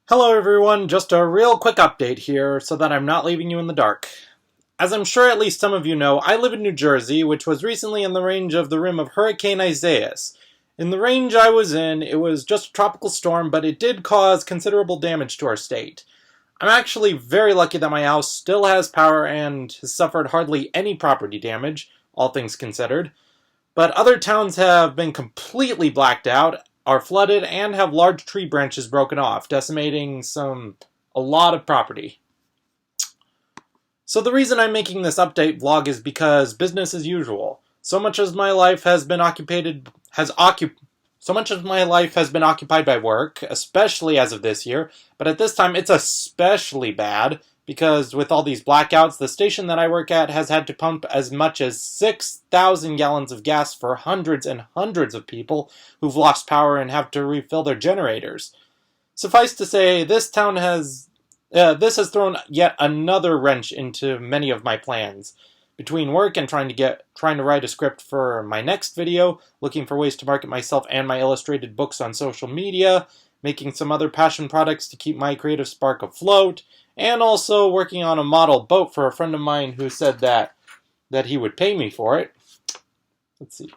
Hello everyone, just a real quick update here so that I'm not leaving you in the dark. As I'm sure at least some of you know, I live in New Jersey, which was recently in the range of the rim of Hurricane Isais. In the range I was in, it was just a tropical storm, but it did cause considerable damage to our state. I'm actually very lucky that my house still has power and has suffered hardly any property damage, all things considered. But other towns have been completely blacked out, are flooded, and have large tree branches broken off, decimating a lot of property. So the reason I'm making this update vlog is because business as usual. So much of my life has been occupied by work, especially as of this year, but at this time it's especially bad because with all these blackouts, the station that I work at has had to pump as much as 6,000 gallons of gas for hundreds and hundreds of people who've lost power and have to refill their generators. Suffice to say, this has thrown yet another wrench into many of my plans. Between work and trying to write a script for my next video, looking for ways to market myself and my illustrated books on social media, making some other passion products to keep my creative spark afloat, and also working on a model boat for a friend of mine who said that he would pay me for it. Let's see.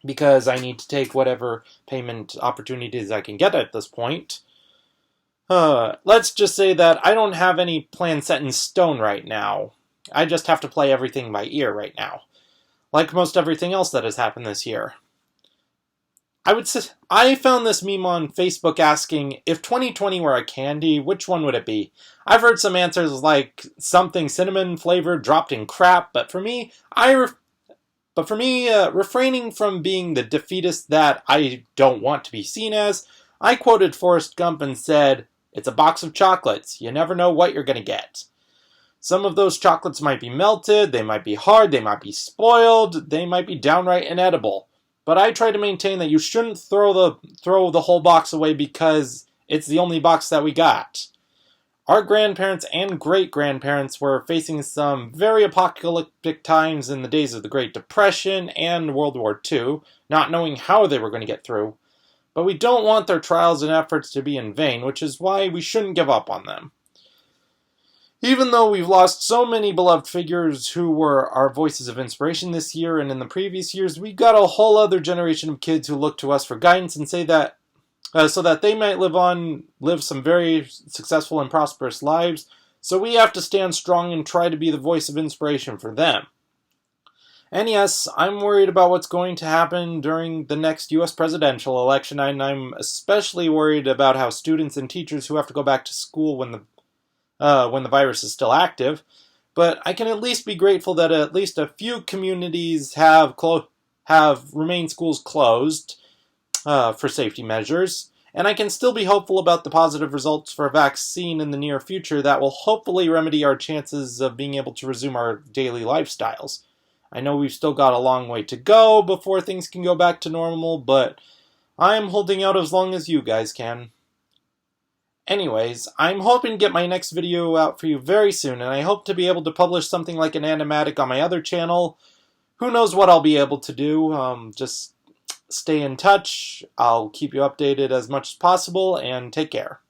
Because I need to take whatever payment opportunities I can get at this point. Let's just say that I don't have any plan set in stone right now. I just have to play everything by ear right now. Like most everything else that has happened this year. I found this meme on Facebook asking, if 2020 were a candy, which one would it be? I've heard some answers like something cinnamon flavored dropped in crap, but for me, refraining from being the defeatist that I don't want to be seen as, I quoted Forrest Gump and said, "It's a box of chocolates. You never know what you're going to get." Some of those chocolates might be melted, they might be hard, they might be spoiled, they might be downright inedible. But I try to maintain that you shouldn't throw the whole box away because it's the only box that we got. Our grandparents and great-grandparents were facing some very apocalyptic times in the days of the Great Depression and World War II, not knowing how they were going to get through. But we don't want their trials and efforts to be in vain, which is why we shouldn't give up on them. Even though we've lost so many beloved figures who were our voices of inspiration this year and in the previous years, we've got a whole other generation of kids who look to us for guidance and say that so that they might live some very successful and prosperous lives. So we have to stand strong and try to be the voice of inspiration for them. And yes, I'm worried about what's going to happen during the next U.S. presidential election, and I'm especially worried about how students and teachers who have to go back to school when the virus is still active, but I can at least be grateful that at least a few communities have remained schools closed for safety measures, and I can still be hopeful about the positive results for a vaccine in the near future that will hopefully remedy our chances of being able to resume our daily lifestyles. I know we've still got a long way to go before things can go back to normal, but I'm holding out as long as you guys can. Anyways, I'm hoping to get my next video out for you very soon, and I hope to be able to publish something like an animatic on my other channel. Who knows what I'll be able to do. Just stay in touch. I'll keep you updated as much as possible, and take care.